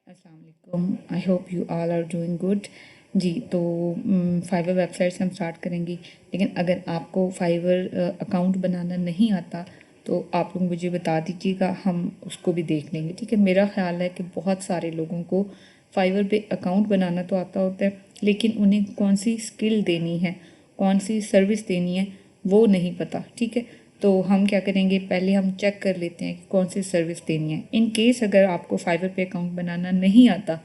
अस्सलाम वालेकुम। I hope you all are doing good. जी तो फाइवर वेबसाइट से हम स्टार्ट करेंगे, लेकिन अगर आपको फाइवर अकाउंट बनाना नहीं आता तो आप लोग मुझे बता दीजिएगा, हम उसको भी देख लेंगे। ठीक है, मेरा ख्याल है कि बहुत सारे लोगों को फाइवर पे अकाउंट बनाना तो आता होता है, लेकिन उन्हें कौन सी स्किल देनी है, कौन सी सर्विस देनी है, वो नहीं पता। ठीक है, तो हम क्या करेंगे, पहले हम चेक कर लेते हैं कि कौन सी सर्विस देनी है। इन केस अगर आपको फाइवर पे अकाउंट बनाना नहीं आता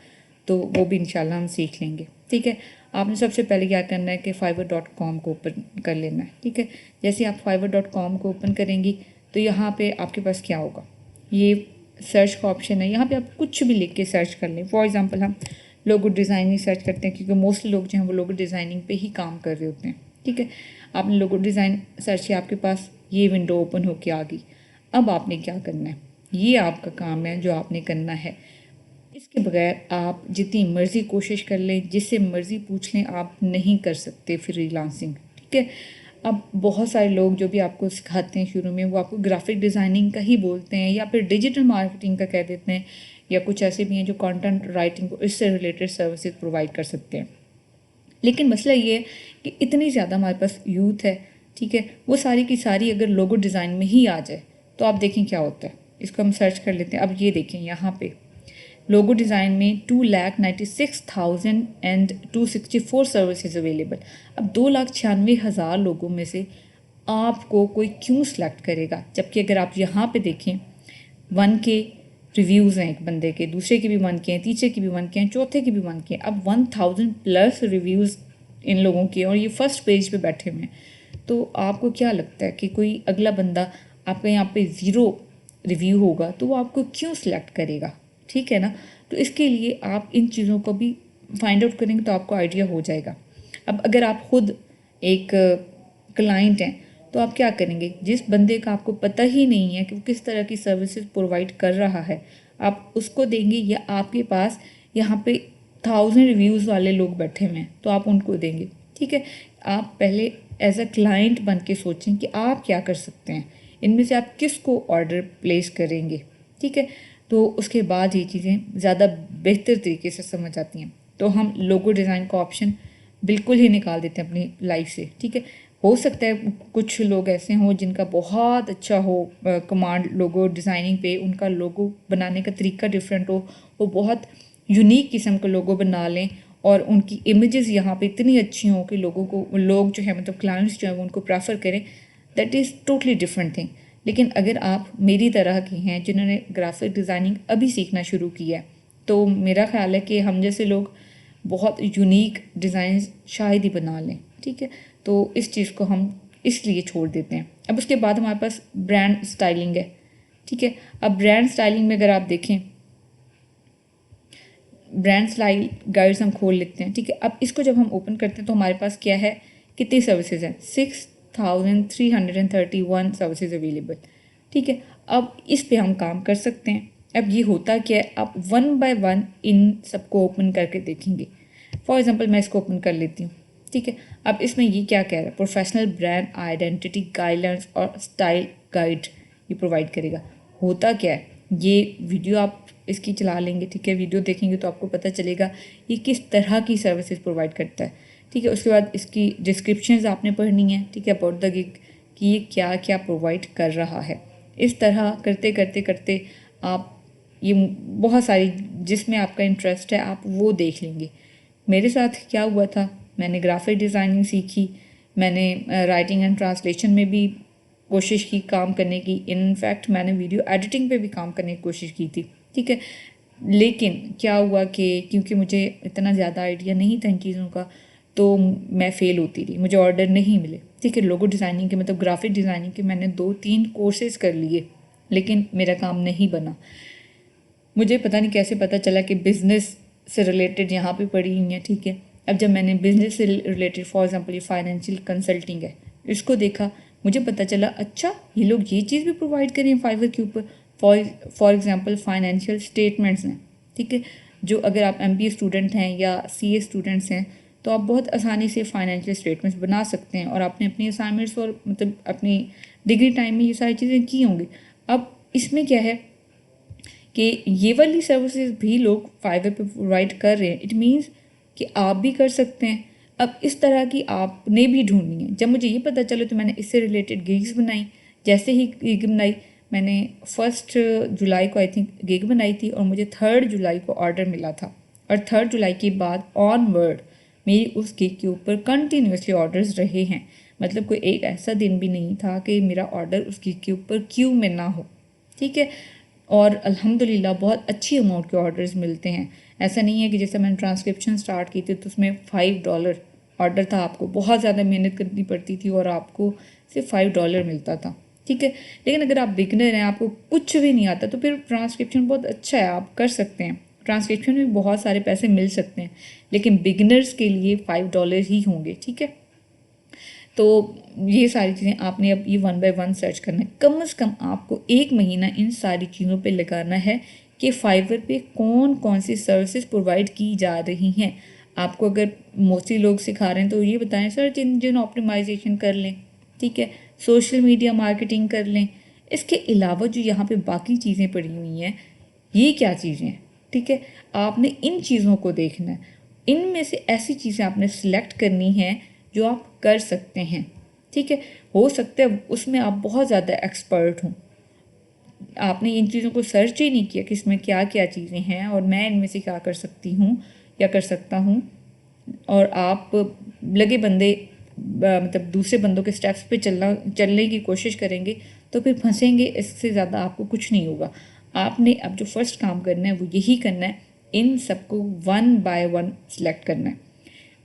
तो वो भी इंशाल्लाह हम सीख लेंगे। ठीक है, आपने सबसे पहले क्या करना है कि fiverr.com को ओपन कर लेना है। ठीक है, जैसे आप fiverr.com को ओपन करेंगी तो यहाँ पे आपके पास क्या होगा, ये सर्च का ऑप्शन है। यहाँ पे आप कुछ भी लिख के सर्च कर लें। फॉर एग्जांपल हम लोगो डिज़ाइनिंग सर्च करते हैं, क्योंकि मोस्टली लोग जो हैं वो लोगो डिज़ाइनिंग पे ही काम कर रहे होते हैं। ठीक है, आपने लोगो डिज़ाइन सर्च किया, आपके पास ये विंडो ओपन होके आ गई। अब आपने क्या करना है, ये आपका काम है जो आपने करना है। इसके बगैर आप जितनी मर्ज़ी कोशिश कर लें, जिससे मर्ज़ी पूछ लें, आप नहीं कर सकते फ्रीलांसिंग। ठीक है, अब बहुत सारे लोग जो भी आपको सिखाते हैं शुरू में, वो आपको ग्राफिक डिज़ाइनिंग का ही बोलते हैं या फिर डिजिटल मार्केटिंग का कह देते हैं, या कुछ ऐसे भी हैं जो कंटेंट राइटिंग को इससे रिलेटेड सर्विसेज प्रोवाइड कर सकते हैं। लेकिन मसला ये है कि इतनी ज़्यादा हमारे पास यूथ है, ठीक है, वो सारी की सारी अगर लोगो डिज़ाइन में ही आ जाए तो आप देखें क्या होता है। इसको हम सर्च कर लेते हैं। अब ये देखें, यहाँ पे लोगो डिज़ाइन में 2,96,264 सर्विसेज अवेलेबल। अब 2,96,000 लोगों में से आपको कोई क्यों सिलेक्ट करेगा, जबकि अगर आप यहाँ पे देखें 1K रिव्यूज़ हैं एक बंदे के, दूसरे के भी 1K हैं, तीसरे के भी 1K हैं, चौथे के भी 1K हैं। अब 1,000+ रिव्यूज़ इन लोगों के, और ये फर्स्ट पेज पे बैठे हुए हैं। तो आपको क्या लगता है कि कोई अगला बंदा आपके यहाँ पे ज़ीरो रिव्यू होगा तो वो आपको क्यों सिलेक्ट करेगा? ठीक है ना। तो इसके लिए आप इन चीज़ों को भी फाइंड आउट करेंगे तो आपको आइडिया हो जाएगा। अब अगर आप खुद एक क्लाइंट हैं तो आप क्या करेंगे, जिस बंदे का आपको पता ही नहीं है कि वो किस तरह की सर्विसेज प्रोवाइड कर रहा है, आप उसको देंगे, या आपके पास यहाँ पे 1,000 रिव्यूज़ वाले लोग बैठे हुए हैं तो आप उनको देंगे? ठीक है, आप पहले एज अ क्लाइंट बन के सोचें कि आप क्या कर सकते हैं, इनमें से आप किसको ऑर्डर प्लेस करेंगे। ठीक है, तो उसके बाद ये चीज़ें ज़्यादा बेहतर तरीके से समझ आती हैं। तो हम लोगो डिज़ाइन का ऑप्शन बिल्कुल ही निकाल देते हैं अपनी लाइफ से। ठीक है, हो सकता है कुछ लोग ऐसे हों जिनका बहुत अच्छा हो कमांड लोगो डिज़ाइनिंग पे, उनका लोगो बनाने का तरीका डिफरेंट हो, वो बहुत यूनिक किस्म का लोगो बना लें और उनकी इमेजेस यहाँ पे इतनी अच्छी हों कि लोग जो है, मतलब क्लाइंट्स जो है वो उनको प्रेफर करें। That is totally different thing. लेकिन अगर आप मेरी तरह के हैं जिन्होंने ग्राफिक डिज़ाइनिंग अभी सीखना शुरू किया है, तो मेरा ख्याल है कि हम जैसे लोग बहुत यूनिक डिज़ाइन शायद ही बना लें। ठीक है, तो इस चीज़ को हम इसलिए छोड़ देते हैं। अब उसके बाद हमारे पास ब्रांड स्टाइलिंग है। ठीक है, अब ब्रांड स्टाइलिंग में अगर आप देखें, ब्रांड स्टाइल गाइड्स हम खोल लेते हैं। ठीक है, अब इसको जब हम ओपन करते हैं तो हमारे पास क्या है, कितनी सर्विसेज हैं, 6,331 सर्विसेज अवेलेबल। ठीक है, अब इस पे हम काम कर सकते हैं। अब ये होता क्या है, आप 1 बाय 1 इन सबको ओपन करके देखेंगे। फॉर एग्जांपल मैं इसको ओपन कर लेती हूँ। ठीक है, अब इसमें ये क्या कह रहा है, प्रोफेशनल ब्रांड आइडेंटिटी गाइडलाइंस और स्टाइल गाइड ये प्रोवाइड करेगा। होता क्या है, ये वीडियो आप इसकी चला लेंगे, ठीक है, वीडियो देखेंगे तो आपको पता चलेगा ये किस तरह की सर्विसेज प्रोवाइड करता है। ठीक है, उसके बाद इसकी डिस्क्रिप्शंस आपने पढ़नी है। ठीक है, अबाउट द गिग कि ये क्या क्या प्रोवाइड कर रहा है। इस तरह करते करते करते आप ये बहुत सारी, जिसमें आपका इंटरेस्ट है आप वो देख लेंगे। मेरे साथ क्या हुआ था, मैंने ग्राफिक डिज़ाइनिंग सीखी, मैंने राइटिंग एंड ट्रांसलेशन में भी कोशिश की काम करने की, इनफैक्ट मैंने वीडियो एडिटिंग पे भी काम करने की कोशिश की थी। ठीक है, लेकिन क्या हुआ कि क्योंकि मुझे इतना ज़्यादा आइडिया नहीं था इन चीज़ों का, तो मैं फ़ेल होती रही, मुझे ऑर्डर नहीं मिले। ठीक है, लोगो डिज़ाइनिंग के, मतलब ग्राफिक डिज़ाइनिंग के मैंने 2-3 कोर्सेज़ कर लिए, लेकिन मेरा काम नहीं बना। मुझे पता नहीं कैसे पता चला कि बिज़नेस से रिलेटेड यहाँ पे पढ़ी हुई हैं। ठीक है, अब जब मैंने बिज़नेस से रिलेटेड, फॉर एग्जांपल ये फाइनेंशियल कंसल्टिंग है, इसको देखा, मुझे पता चला अच्छा ये लोग ये चीज़ भी प्रोवाइड करें फाइवर के ऊपर। फॉर एग्जांपल फाइनेंशियल स्टेटमेंट्स हैं। ठीक है, जो अगर आप MBA स्टूडेंट हैं या CA स्टूडेंट्स हैं तो आप बहुत आसानी से फाइनेंशियल स्टेटमेंट्स बना सकते हैं, और आपने अपनी असाइनमेंट्स और मतलब अपनी डिग्री टाइम में ये सारी चीज़ें की होंगी। अब इसमें क्या है, कि ये वाली सर्विसेज भी लोग फाइवर पे प्रोवाइड कर रहे हैं, इट मीन्स कि आप भी कर सकते हैं। अब इस तरह की आपने भी ढूंढनी है। जब मुझे ये पता चला तो मैंने इससे रिलेटेड गिग्स बनाई। जैसे ही गिग बनाई, मैंने 1 जुलाई को आई थिंक गिग बनाई थी और मुझे 3 जुलाई को ऑर्डर मिला था। और 3 जुलाई के बाद ऑनवर्ड मेरी उस गिग के ऊपर कंटिन्यूसली ऑर्डर्स रहे हैं। मतलब कोई एक ऐसा दिन भी नहीं था कि मेरा ऑर्डर उस गिग के ऊपर क्यू में ना हो। ठीक है, और अल्हम्दुलिल्लाह बहुत अच्छी अमाउंट के ऑर्डर्स मिलते हैं। ऐसा नहीं है कि जैसे मैंने ट्रांसक्रिप्शन स्टार्ट की थी तो उसमें $5 ऑर्डर था, आपको बहुत ज़्यादा मेहनत करनी पड़ती थी और आपको सिर्फ $5 मिलता था। ठीक है, लेकिन अगर आप बिगनर हैं, आपको कुछ भी नहीं आता, तो फिर ट्रांसक्रिप्शन बहुत अच्छा है, आप कर सकते हैं। ट्रांसक्रिप्शन में बहुत सारे पैसे मिल सकते हैं, लेकिन बिगनर्स के लिए $5 ही होंगे। ठीक है, तो ये सारी चीज़ें आपने अब ये 1 बाय 1 सर्च करना है। कम से कम आपको 1 महीना इन सारी चीज़ों पे लगाना है कि फाइवर पे कौन कौन सी सर्विसेज प्रोवाइड की जा रही हैं। आपको अगर मोस्टली लोग सिखा रहे हैं तो ये बताएं सर्च इंजन ऑप्टिमाइजेशन कर लें, ठीक है, सोशल मीडिया मार्केटिंग कर लें। इसके अलावा जो यहाँ पे बाकी चीज़ें पड़ी हुई हैं, ये क्या चीज़ें हैं, ठीक है, आपने इन चीज़ों को देखना है। इनमें से ऐसी चीज़ें आपने सिलेक्ट करनी हैं जो आप कर सकते हैं। ठीक है, हो सकता है उसमें आप बहुत ज़्यादा एक्सपर्ट हों, आपने इन चीज़ों को सर्च ही नहीं किया कि इसमें क्या क्या चीज़ें हैं और मैं इनमें से क्या कर सकती हूँ या कर सकता हूँ, और आप लगे बंदे मतलब दूसरे बंदों के स्टेप्स पे चलने की कोशिश करेंगे तो फिर फंसेंगे। इससे ज़्यादा आपको कुछ नहीं होगा। आपने अब जो फर्स्ट काम करना है वो यही करना है, इन सबको 1 बाय 1 सिलेक्ट करना है।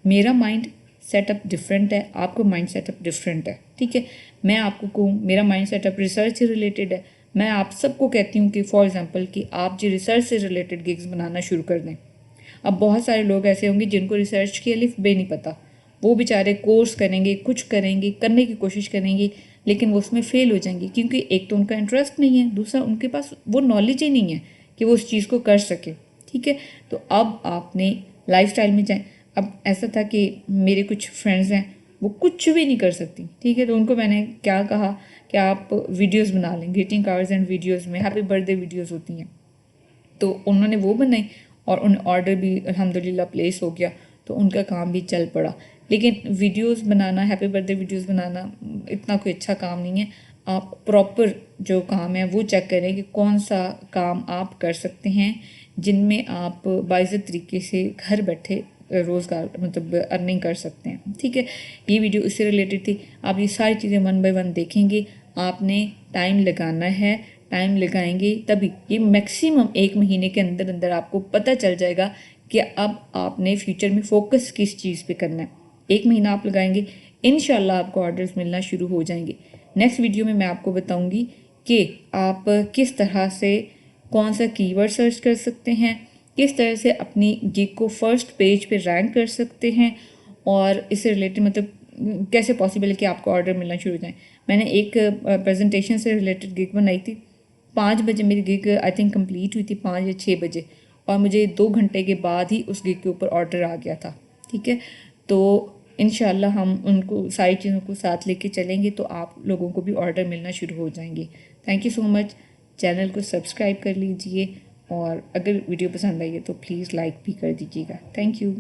मेरा माइंड सेटअप डिफरेंट है, आपको माइंड सेटअप डिफरेंट है। ठीक है, मैं आपको कहूँ मेरा माइंड सेटअप रिसर्च से रिलेटेड है। मैं आप सबको कहती हूँ कि फॉर एग्जांपल कि आप जो रिसर्च से रिलेटेड गिग्स बनाना शुरू कर दें। अब बहुत सारे लोग ऐसे होंगे जिनको रिसर्च की अलिफ बे नहीं पता, वो बेचारे कोर्स करेंगे, कुछ करेंगे, करने की कोशिश करेंगे, लेकिन वो उसमें फ़ेल हो जाएंगे क्योंकि एक तो उनका इंटरेस्ट नहीं है, दूसरा उनके पास वो नॉलेज ही नहीं है कि वो उस चीज़ को कर सके। ठीक है, तो अब आपने लाइफस्टाइल में जाएं। अब ऐसा था कि मेरे कुछ फ्रेंड्स हैं, वो कुछ भी नहीं कर सकती। ठीक है, तो उनको मैंने क्या कहा कि आप वीडियोस बना लें, ग्रीटिंग कार्ड्स एंड वीडियोस में हैप्पी बर्थडे वीडियोस होती हैं, तो उन्होंने वो बनाई और उन ऑर्डर भी अल्हम्दुलिल्लाह प्लेस हो गया, तो उनका काम भी चल पड़ा। लेकिन वीडियोस बनाना, हैप्पी बर्थडे वीडियोस बनाना इतना कोई अच्छा काम नहीं है। आप प्रॉपर जो काम है वो चेक करें कि कौन सा काम आप कर सकते हैं जिनमें आप बाइज़्ज़त तरीके से घर बैठे रोज़गार मतलब अर्निंग कर सकते हैं। ठीक है, ये वीडियो इससे रिलेटेड थी। आप ये सारी चीज़ें 1 बाय 1 देखेंगे, आपने टाइम लगाना है, टाइम लगाएंगे तभी ये मैक्सिमम 1 महीने के अंदर अंदर आपको पता चल जाएगा कि अब आपने फ्यूचर में फोकस किस चीज़ पे करना है। 1 महीना आप लगाएंगे, इंशाल्लाह आपको ऑर्डर्स मिलना शुरू हो जाएंगे। नेक्स्ट वीडियो में मैं आपको बताऊंगी कि आप किस तरह से कौन सा कीवर्ड सर्च कर सकते हैं, किस तरह से अपनी गिग को फर्स्ट पेज पे रैंक कर सकते हैं, और इससे रिलेटेड मतलब कैसे पॉसिबल है कि आपको ऑर्डर मिलना शुरू हो जाए। मैंने एक प्रेजेंटेशन से रिलेटेड गिग बनाई थी। 5 बजे मेरी गिग आई थिंक कंप्लीट हुई थी, 5 या 6 बजे, और मुझे 2 घंटे के बाद ही उस गिग के ऊपर ऑर्डर आ गया था। ठीक है, तो इंशाल्लाह हम उनको सारी चीज़ों को साथ लेके चलेंगे तो आप लोगों को भी ऑर्डर मिलना शुरू हो जाएंगे। Thank you so much. Channel को सब्सक्राइब कर लीजिए और अगर वीडियो पसंद आई है तो प्लीज़ लाइक भी कर दीजिएगा। Thank you.